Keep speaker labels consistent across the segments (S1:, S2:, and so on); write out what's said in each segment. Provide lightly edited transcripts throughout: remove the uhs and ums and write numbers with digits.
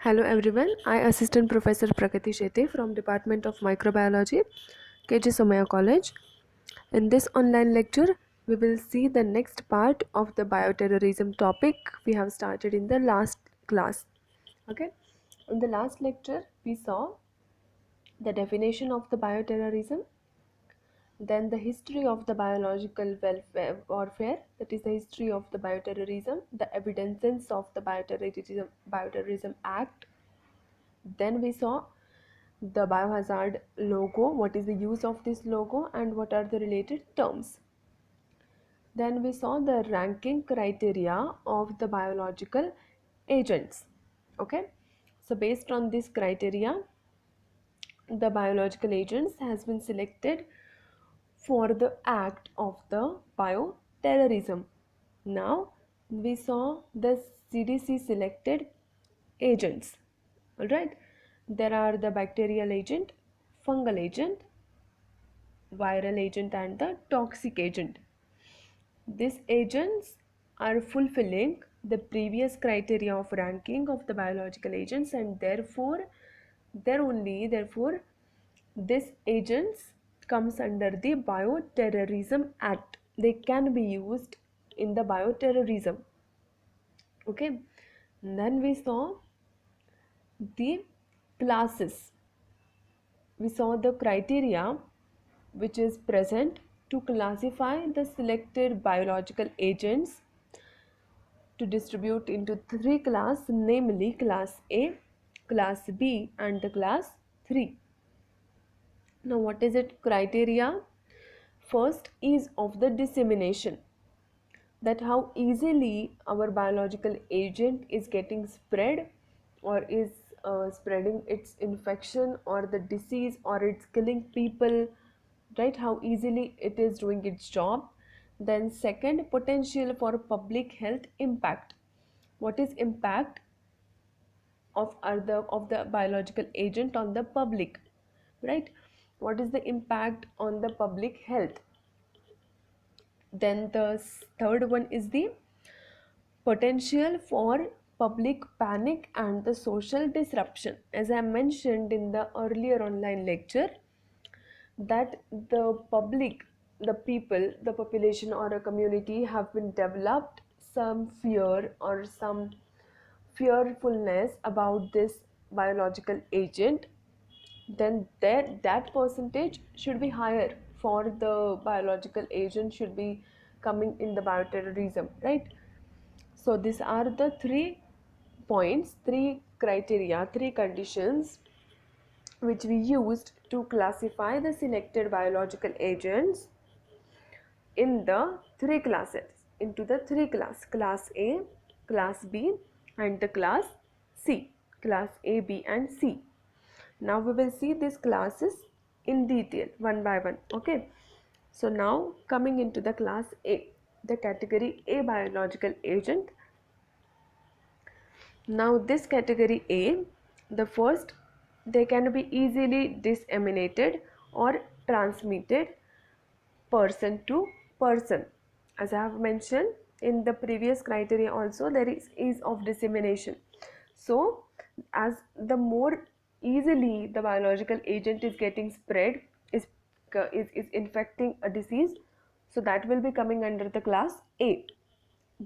S1: Hello everyone, I Assistant Professor Prakriti Shete from Department of Microbiology, KG Somaya College. In this online lecture, we will see the next part of the bioterrorism topic we have started in the last class. Okay, in the last lecture, we saw the definition of the bioterrorism, then the history of the biological warfare, that is the history of the bioterrorism, the evidences of the bioterrorism act. Then we saw the biohazard logo, what is the use of this logo and what are the related terms. Then we saw the ranking criteria of the biological agents. Okay, so based on this criteria, the biological agents has been selected for the act of the bioterrorism. Now we saw the CDC selected agents. All right, there are the bacterial agent, fungal agent, viral agent and the toxic agent. These agents are fulfilling the previous criteria of ranking of the biological agents, and therefore these agents comes under the bioterrorism act. They can be used in the bioterrorism. Okay, then we saw the classes. We saw the criteria which is present to classify the selected biological agents to distribute into three classes, namely class A, class B and the class 3. Now what is it criteria? First is of the dissemination, that how easily our biological agent is getting spread or is spreading its infection or the disease or it's killing people, right? How easily it is doing its job. Then second, potential for public health impact. What is impact of the biological agent on the public, right? What is the impact on the public health? Then the third one is the potential for public panic and the social disruption. As I mentioned in the earlier online lecture, that the public, the people, the population or a community have been developed some fear or some fearfulness about this biological agent, then that percentage should be higher for the biological agent should be coming in the bioterrorism, right? So these are the 3 points, 3 criteria, 3 conditions which we used to classify the selected biological agents in the 3 classes, into the 3 class, class A, class B and the class C, class A, B and C. Now we will see these classes in detail one by one. Okay, so now coming into the class A, the category A biological agent. Now this category A, the first, they can be easily disseminated or transmitted person to person. As I have mentioned in the previous criteria also, there is ease of dissemination. So as the more easily the biological agent is getting spread, is infecting a disease, so that will be coming under the class A.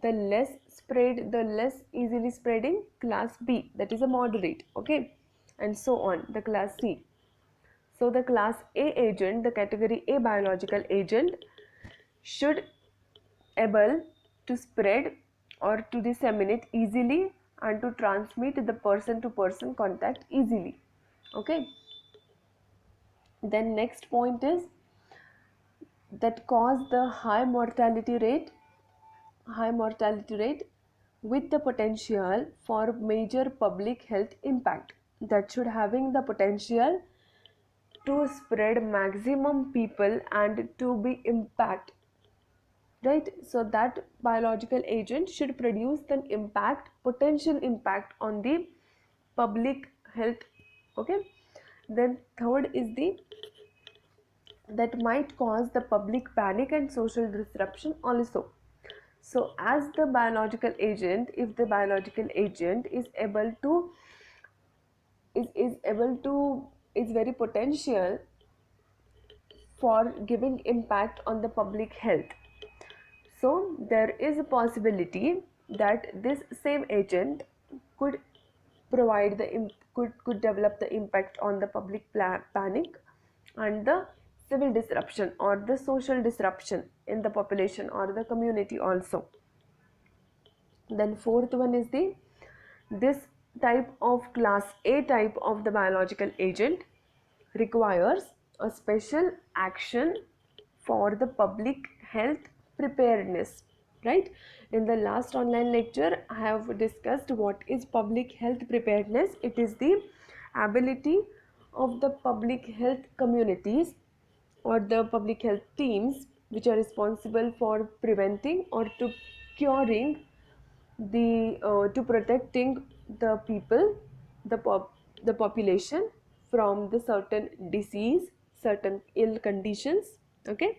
S1: The less spread, the less easily spreading, class B, that is a moderate. Okay, and so on, the class C. So the class A agent, the category A biological agent, should able to spread or to disseminate easily and to transmit the person to person contact easily. Okay, then next point is that cause the high mortality rate with the potential for major public health impact, that should having the potential to spread maximum people and to be impact, right? So that biological agent should produce an impact, potential impact on the public health. Okay, then third is the that might cause the public panic and social disruption also. So as the biological agent, if the biological agent is able to is able to, is very potential for giving impact on the public health. So there is a possibility that this same agent could provide the could develop the impact on the public panic and the civil disruption or the social disruption in the population or the community also. Then fourth one is the, this type of class A type of the biological agent requires a special action for the public health preparedness, right? In the last online lecture I have discussed what is public health preparedness. It is the ability of the public health communities or the public health teams which are responsible for preventing or to curing the to protecting the people, the population from the certain disease, certain ill conditions. Okay,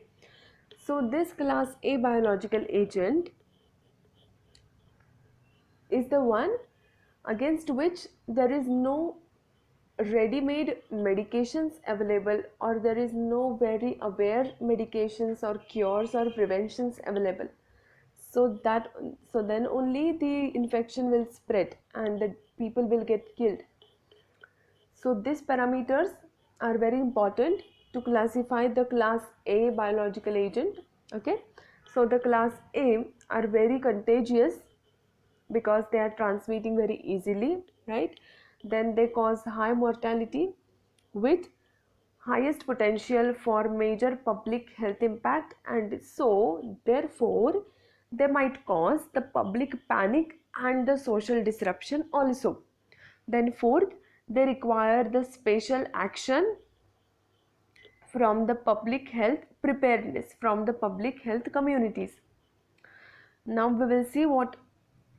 S1: so this class A biological agent is the one against which there is no ready-made medications available, or there is no very aware medications or cures or preventions available. So that, so then only the infection will spread and the people will get killed. So these parameters are very important to classify the class A biological agent. Okay, so the class A are very contagious because they are transmitting very easily, right? Then they cause high mortality with highest potential for major public health impact, and so therefore they might cause the public panic and the social disruption also. Then fourth, they require the special action from the public health preparedness, from the public health communities. Now we will see what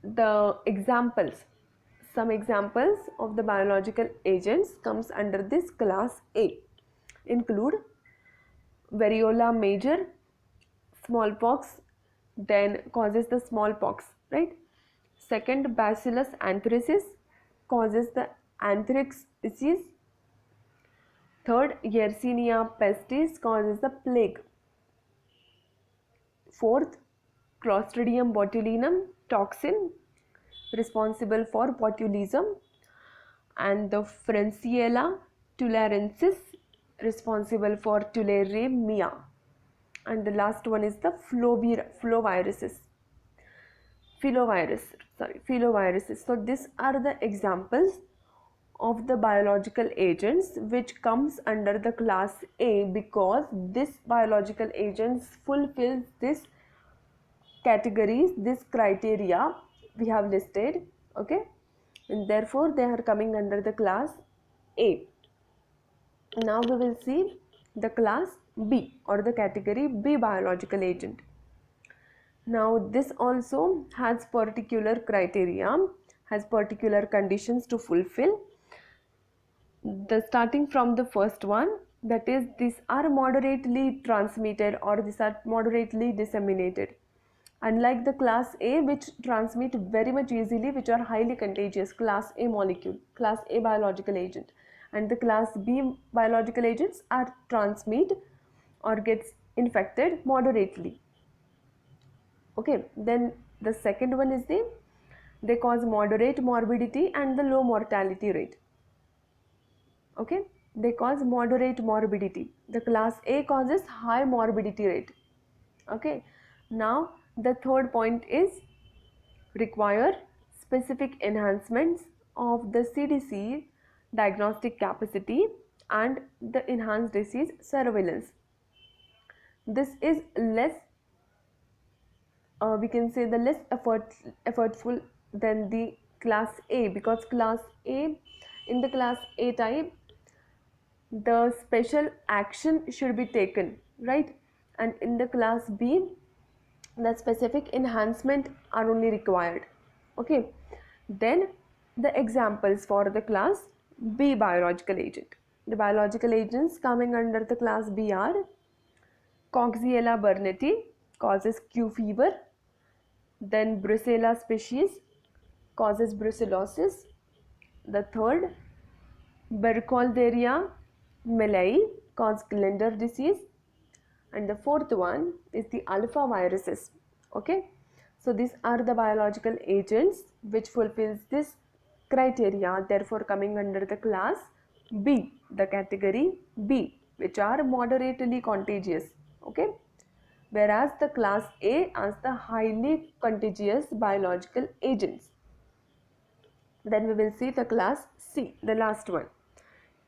S1: the examples, some examples of the biological agents comes under this class A include variola major, smallpox, then causes the smallpox, right? Second, bacillus anthracis causes the anthrax disease. Third, yersinia pestis causes the plague. Fourth, clostridium botulinum toxin responsible for botulism, and the Francisella tularensis responsible for tularemia, and the last one is the filoviruses. So these are the examples of the biological agents which comes under the class A, because this biological agents fulfills this categories, this criteria we have listed. Okay, and therefore they are coming under the class A. Now we will see the class B or the category B biological agent. Now this also has particular criteria, has particular conditions to fulfill. The starting from the first one, that is, these are moderately transmitted or these are moderately disseminated, unlike the class A which transmit very much easily, which are highly contagious, class A molecule, class A biological agent, and the class B biological agents are transmit or gets infected moderately. Okay, then the second one is they cause moderate morbidity and the low mortality rate. Okay, they cause moderate morbidity. The class A causes high morbidity rate. Okay, now the third point is require specific enhancements of the CDC diagnostic capacity and the enhanced disease surveillance. This is less, we can say the less effortful than the class A, because class A, in the class A type, the special action should be taken, right? And in the class B, the specific enhancement are only required. Okay, then the examples for the class B biological agent. The biological agents coming under the class B are Coxiella burnetii causes Q fever, then Brucella species causes brucellosis. The third, Burkholderia malayi cause glandular disease, and the fourth one is the alpha viruses. Okay, so these are the biological agents which fulfills this criteria, therefore coming under the class B, the category B, which are moderately contagious. Okay, whereas the class A as the highly contagious biological agents. Then we will see the class C, the last one.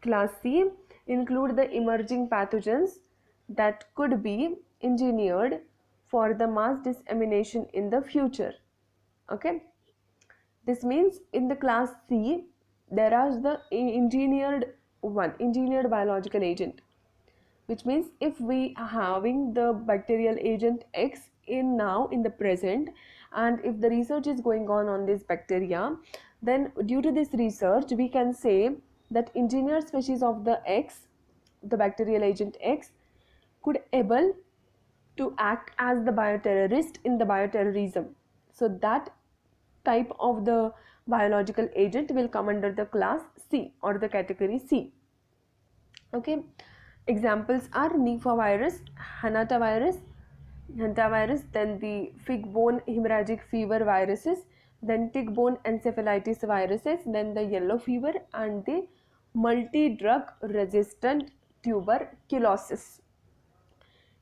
S1: Class C include the emerging pathogens that could be engineered for the mass dissemination in the future. Okay, this means in the class C there are the engineered biological agent, which means if we are having the bacterial agent X in now in the present, and if the research is going on this bacteria, then due to this research we can say that engineered species of the X, the bacterial agent X, could able to act as the bioterrorist in the bioterrorism. So that type of the biological agent will come under the class C or the category C. Okay, examples are Nipah virus, hantavirus, then the fig-bone hemorrhagic fever viruses, then tick-borne encephalitis viruses, then the yellow fever, and the multi-drug resistant tuberculosis.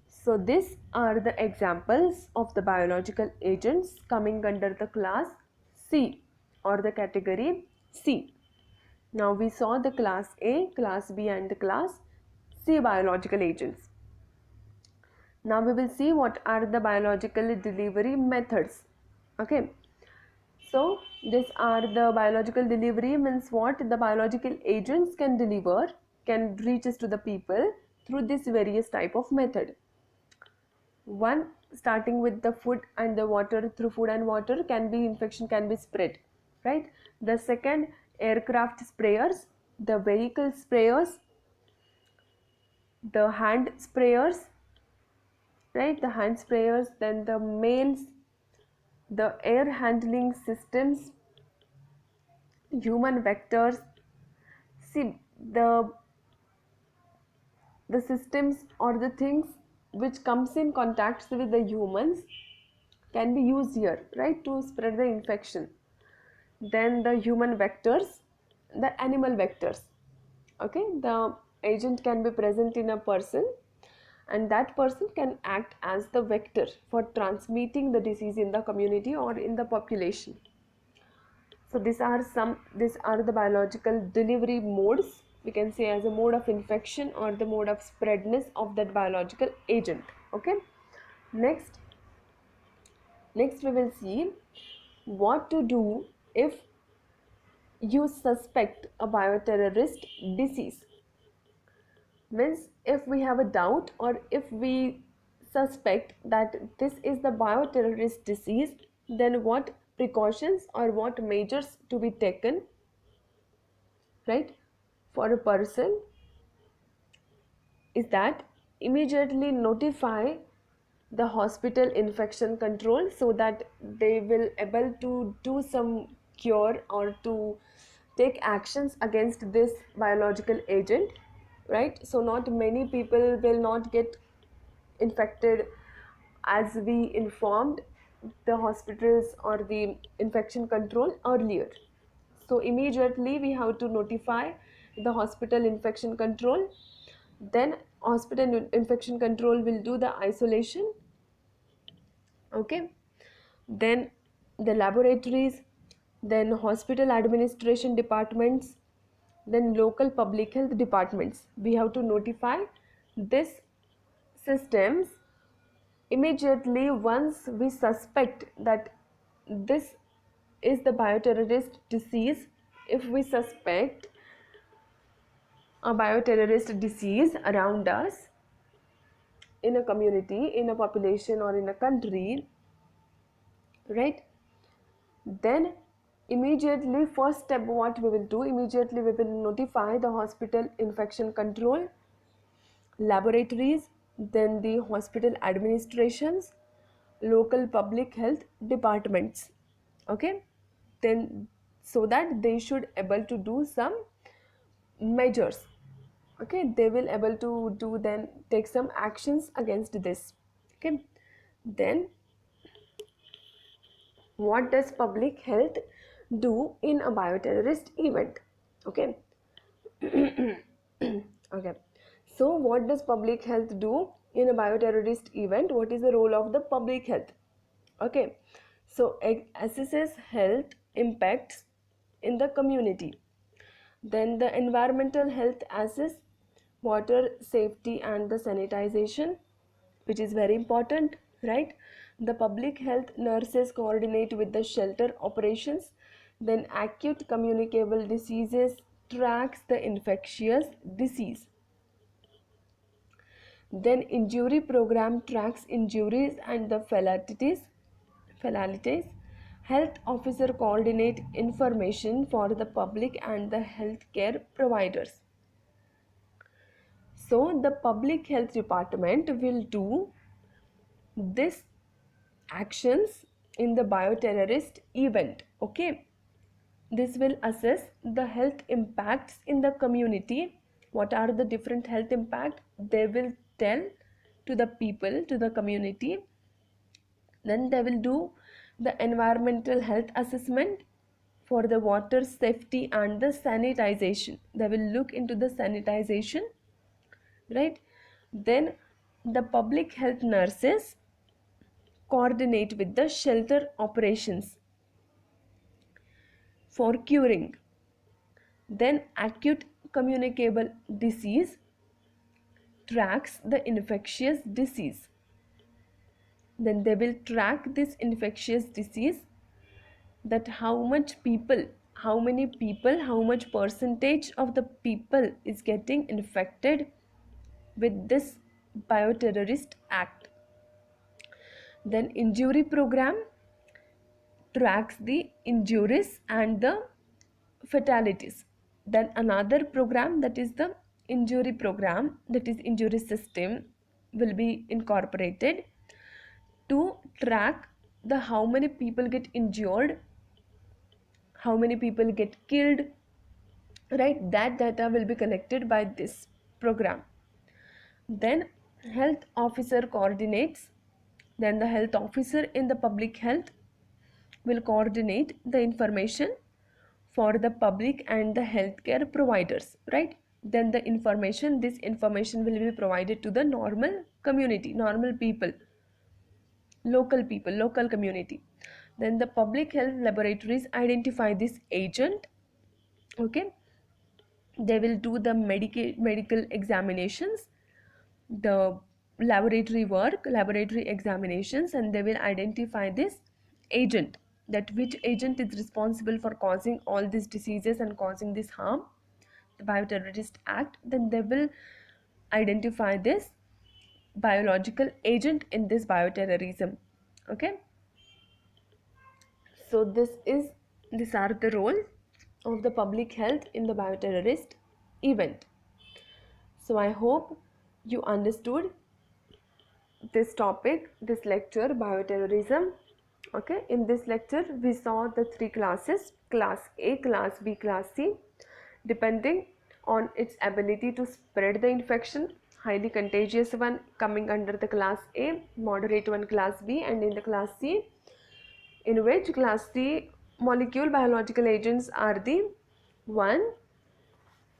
S1: So these are the examples of the biological agents coming under the class C or the category C. Now we saw the class A, class B and the class C biological agents. Now we will see what are the biological delivery methods. Okay. So these are the biological delivery means what the biological agents can deliver, can reach us to the people through this various type of method. One, starting with the food and the water, through food and water infection can be spread, right? The second, aircraft sprayers, the vehicle sprayers, the hand sprayers, right? The hand sprayers, then the mails, the air handling systems, human vectors. See, the systems or the things which comes in contact with the humans can be used here, right, to spread the infection. Then the human vectors, the animal vectors. Okay, the agent can be present in a person and that person can act as the vector for transmitting the disease in the community or in the population. So these are the biological delivery modes, we can say, as a mode of infection or the mode of spreadness of that biological agent. Okay, next we will see what to do if you suspect a bioterrorist disease. Means if we have a doubt or if we suspect that this is the bioterrorist disease, then what precautions or what measures to be taken, right, for a person is that immediately notify the hospital infection control so that they will able to do some cure or to take actions against this biological agent, right? So not many people will not get infected as we informed the hospitals or the infection control earlier. So immediately we have to notify the hospital infection control, then hospital infection control will do the isolation. Okay, then the laboratories, then hospital administration departments, then local public health departments, we have to notify this systems immediately once we suspect that this is the bioterrorist disease. If we suspect a bioterrorist disease around us in a community, in a population or in a country, right, then immediately first step what we will do, immediately we will notify the hospital infection control, laboratories, then the hospital administrations, local public health departments. Okay, then so that they should able to do some measures. Okay, they will able to do then take some actions against this. Okay, then what does public health do in a bioterrorist event? Okay. Okay, so what does public health do in a bioterrorist event? What is the role of the public health? Okay, so it assesses health impacts in the community. Then the environmental health assess water safety and the sanitization, which is very important, right? The public health nurses coordinate with the shelter operations. Then acute communicable diseases tracks the infectious disease. Then injury program tracks injuries and the fatalities. Health officer coordinate information for the public and the healthcare providers. So the public health department will do this actions in the bioterrorist event. Okay, this will assess the health impacts in the community. What are the different health impact? They will tell to the people, to the community. Then they will do the environmental health assessment for the water safety and the sanitization. They will look into the sanitization, right? Then the public health nurses coordinate with the shelter operations for curing. Then acute communicable disease tracks the infectious disease. Then they will track this infectious disease, that how much people, how many people, how much percentage of the people is getting infected with this bioterrorist act. Then injury program tracks the injuries and the fatalities. Then another program, that is the injury program, that is injury system, will be incorporated to track the how many people get injured, how many people get killed, right? That data will be collected by this program. Then health officer coordinates. Then the health officer in the public health will coordinate the information for the public and the healthcare providers, right? Then the information, this information will be provided to the normal community, normal people, local community. Then the public health laboratories identify this agent. Okay, they will do the medical examinations, the laboratory work, laboratory examinations, and they will identify this agent, that which agent is responsible for causing all these diseases and causing this harm, the bioterrorist act. Then they will identify this biological agent in this bioterrorism. Okay, so these are the role of the public health in the bioterrorist event. So I hope you understood this topic, this lecture, bioterrorism. Okay, in this lecture we saw the three classes: class A, class B, class C, depending on its ability to spread the infection. Highly contagious one coming under the class A, moderate one class B, and in the class C, in which class C molecule biological agents are the one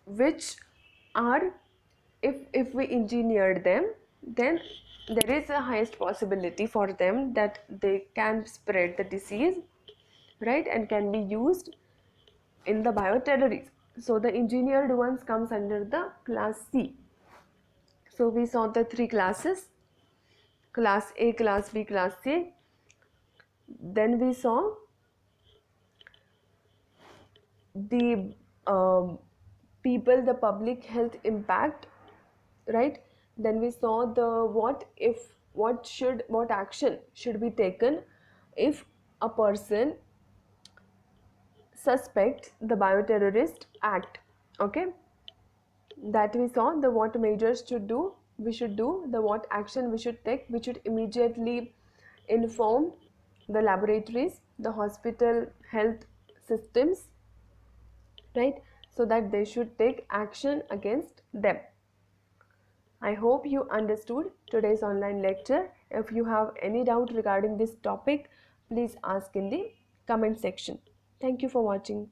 S1: which are, if we engineered them, then there is a highest possibility for them that they can spread the disease, right, and can be used in the bioterrorism. So the engineered ones comes under the class C. So we saw the three classes: class A, class B, class C. Then we saw the people, the public health impact, right? Then we saw the what action should be taken if a person suspects the bioterrorist act. Okay, that we saw the what measures we should do, the what action we should take. We should immediately inform the laboratories, the hospital health systems, right? so that they should take action against them. I hope you understood today's online lecture. If you have any doubt regarding this topic, please ask in the comment section. Thank you for watching.